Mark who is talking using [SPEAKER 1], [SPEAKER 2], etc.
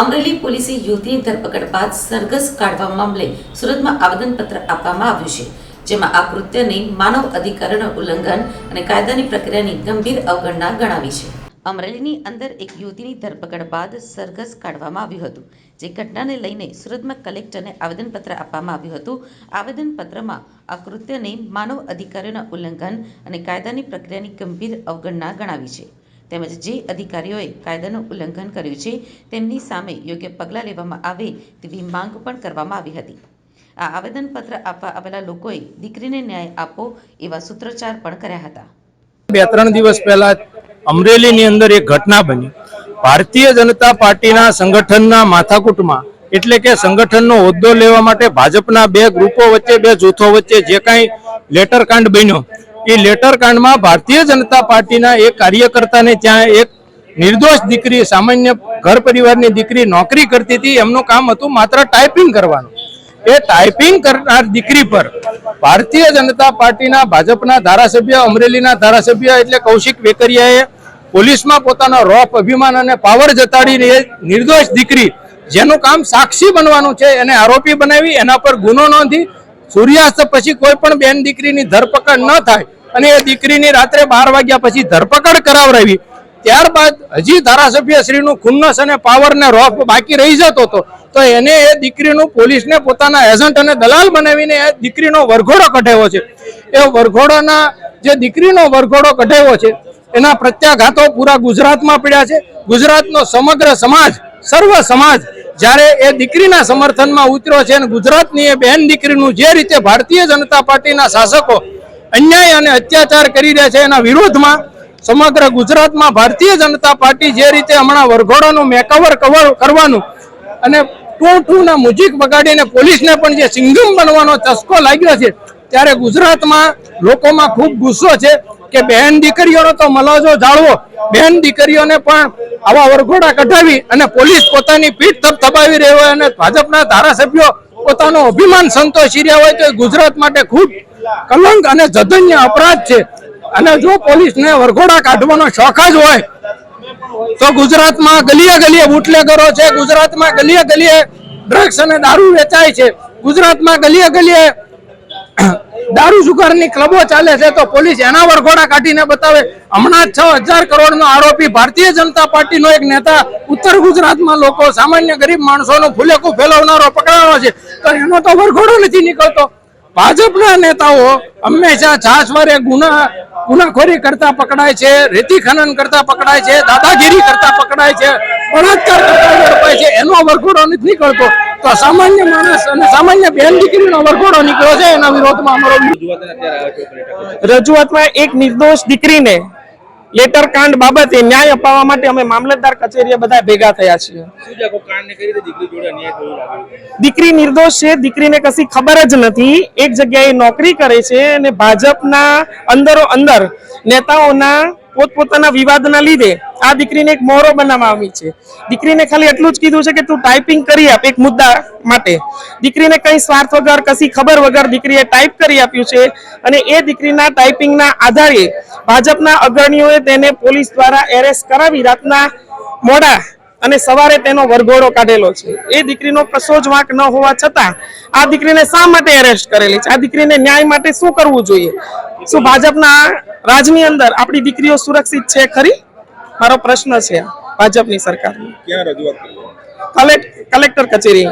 [SPEAKER 1] અમરેલી પોલીસે યુવતીની ધરપકડ બાદ સરઘસ કાઢવા મામલે સુરતમાં આવેદનપત્ર આપવામાં આવ્યું છે, જેમાં આ કૃત્યને માનવ અધિકારોના ઉલ્લંઘન અને કાયદાની પ્રક્રિયાની ગંભીર અવગણના ગણાવી છે। અમરેલીની અંદર એક યુવતીની ધરપકડ બાદ સરઘસ કાઢવામાં આવ્યું હતું, જે ઘટનાને લઈને સુરતમાં કલેક્ટરને આવેદનપત્ર આપવામાં આવ્યું હતું। આવેદનપત્રમાં આ કૃત્યને માનવ અધિકારોના ઉલ્લંઘન અને કાયદાની પ્રક્રિયાની ગંભીર અવગણના ગણાવી છે, તેમજ જે અધિકારીઓએ કાયદાનું ઉલ્લંઘન કર્યું છે તેમની સામે યોગ્ય પગલાં લેવામાં આવે તેવી માંગ પણ કરવામાં આવી હતી। આ આવેદનપત્ર આપવા આવેલા લોકોએ દીકરીને ન્યાય આપો એવા સૂત્રોચ્ચાર પણ કર્યા હતા।
[SPEAKER 2] 2-3 દિવસ પહેલા અમરેલીની અંદર એક ઘટના બની। ભારતીય જનતા પાર્ટીના સંગઠનના માથાકૂટમાં એટલે કે સંગઠનનો હોદ્દો લેવા માટે ભાજપના બે ગ્રુપો વચ્ચે, બે જૂથો વચ્ચે જે કાંઈ લેટરકાંડ બન્યો, એ લેટરકાંડમાં ભારતીય જનતા પાર્ટીના એક કાર્યકર્તાને ત્યાં એક નિર્દોષ દીકરી, સામાન્ય ઘર પરિવારની દીકરી નોકરી કરતી હતી, એમનું કામ હતું માત્ર ટાઈપિંગ કરવાનું। એ ટાઈપિંગ કરનાર દીકરી પર ભારતીય જનતા પાર્ટીના ભાજપના ધારાસભ્ય, અમરેલીના ધારાસભ્ય એટલે કૌશિક વેકરિયાએ પોલીસમાં પોતાનો રોફ, અભિમાન અને પાવર જતાડીને એ નિર્દોષ દીકરી જેનું કામ સાક્ષી બનવાનું છે એને આરોપી બનાવી, એના પર ગુનો નોંધી સૂર્યાસ્ત પછી કોઈ પણ બેન દીકરીની ધરપકડ ન થાય અને એ દીકરીની રાત્રે 12 વાગ્યા પછી ધરપકડ કરાવરાવી। ત્યારબાદ હજી ધારાસભ્ય શ્રીનું ખુન્નસ અને પાવર ને રોફ બાકી રહી જતો હતો, તો એને એ દીકરીનું પોલીસને પોતાના એજન્ટ અને દલાલ બનાવીને એ દીકરીનો વરઘોડો કઢાવ્યો છે। એ વરઘોડાના જે દીકરીનો વરઘોડો કઢાવ્યો છે એના પ્રત્યાઘાતો પૂરા ગુજરાતમાં પડ્યા છે। ગુજરાતનો સમગ્ર સમાજ, સર્વ સમાજ જ્યારે એ દીકરીના સમર્થનમાં ઉતર્યો છે અને ગુજરાતની એ બહેન દીકરીનું જે રીતે ભારતીય જનતા પાર્ટીના શાસકો અન્યાય અને અત્યાચાર કરી રહ્યા છે એના વિરોધમાં સમગ્ર ગુજરાતમાં ભારતીય જનતા પાર્ટી જે રીતે હમણાં વરઘોડાનું મેકઓવર કરવાનું અને ટૂંના મુજીક વગાડીને પોલીસને પણ જે સિંઘમ બનવાનો ચસ્કો લાગ્યો છે, ત્યારે ગુજરાતમાં લોકોમાં ખૂબ ગુસ્સો છે કે બહેન દીકરીઓનો તો મલાજો જાળવો, બહેન દીકરીઓને પણ આવા વરઘોડા કઢાવી અને પોલીસ પોતાની પીઠ થપથપાવી રહી હોય અને ભાજપના ધારાસભ્યો પોતાનો અભિમાન સંતોષી રહ્યા હોય તો ગુજરાત માટે ખૂબ કલંક અને જધન્ય અપરાધ છે। અને જો પોલીસને વરઘોડા કાઢવાનો શોખ જ હોય તો ગુજરાતમાં ગલીએ ગલીએ બુટલેગરો છે, ગુજરાતમાં ગલીએ ગલીએ ડ્રગ્સ અને દારૂ વેચાય છે, ગુજરાતમાં ગલીએ ગલીએ દારૂ જુગારની ક્લબો ચાલે છે, તો પોલીસ એના વરઘોડા કાઢીને બતાવે। હમણાં 6000 કરોડનો આરોપી ભારતીય જનતા પાર્ટીનો એક નેતા ઉત્તર ગુજરાતમાં લોકો, સામાન્ય ગરીબ માણસોનો ફૂલેકું ફેલાવનારો પકડાયો છે, તો એનો તો વરઘોડો નથી નીકળતો। ભાજપના નેતાઓ હંમેશા છાછવારે ગુનાખોરી કરતા પકડાય છે, રેતી ખનન કરતા પકડાય છે, દાદાગીરી કરતા પકડાય છે, બળાત્કાર કરતા ઝડપાય છે, એનો વરઘોડો નથી નીકળતો, તો સામાન્ય માણસ અને સામાન્ય બેન દીકરીનો વરઘોડો નીકળ્યો છે। એના વિરોધમાં અમારો
[SPEAKER 3] રજૂઆતમાં એક નિર્દોષ દીકરીને લેટર કાંડ બાબતે ન્યાય અપાવવા માટે અમે મામલતદાર કચેરીએ બધા ભેગા થયા છીએ। દીકરી નિર્દોષ છે, દીકરીને કશી ખબર જ નથી, એક જગ્યાએ નોકરી કરે છે અને ભાજપના અંદરો અંદર નેતાઓના પોતપોતાના વિવાદના લીધે આ દીકરીને એક મોહરો બનાવવામાં આવી છે। દીકરીને ખાલી એટલું જ કીધું છે કે તું ટાઈપિંગ કરી આપ એક મુદ્દા માટે। દીકરીને કઈ સ્વાર્થ વગર, કશી ખબર વગર દીકરીએ ટાઈપ કરી આપ્યું છે અને એ દીકરીના ટાઈપિંગના આધારે ભાજપના અગ્રણીઓએ તેને પોલીસ દ્વારા એરેસ્ટ કરાવી રાતના મોડા અને સવારે તેનો વરઘોડો કાઢેલો છે। એ દીકરીનો કશો જ વાંક ન હોવા છતાં આ દીકરીને શા માટે એરેસ્ટ કરેલી છે? આ દીકરીને ન્યાય માટે શું કરવું જોઈએ? શું ભાજપના રાજની અંદર આપણી દીકરીઓ સુરક્ષિત છે ખરી? મારો પ્રશ્ન છે ભાજપની સરકારને। કલેક્ટર કચેરી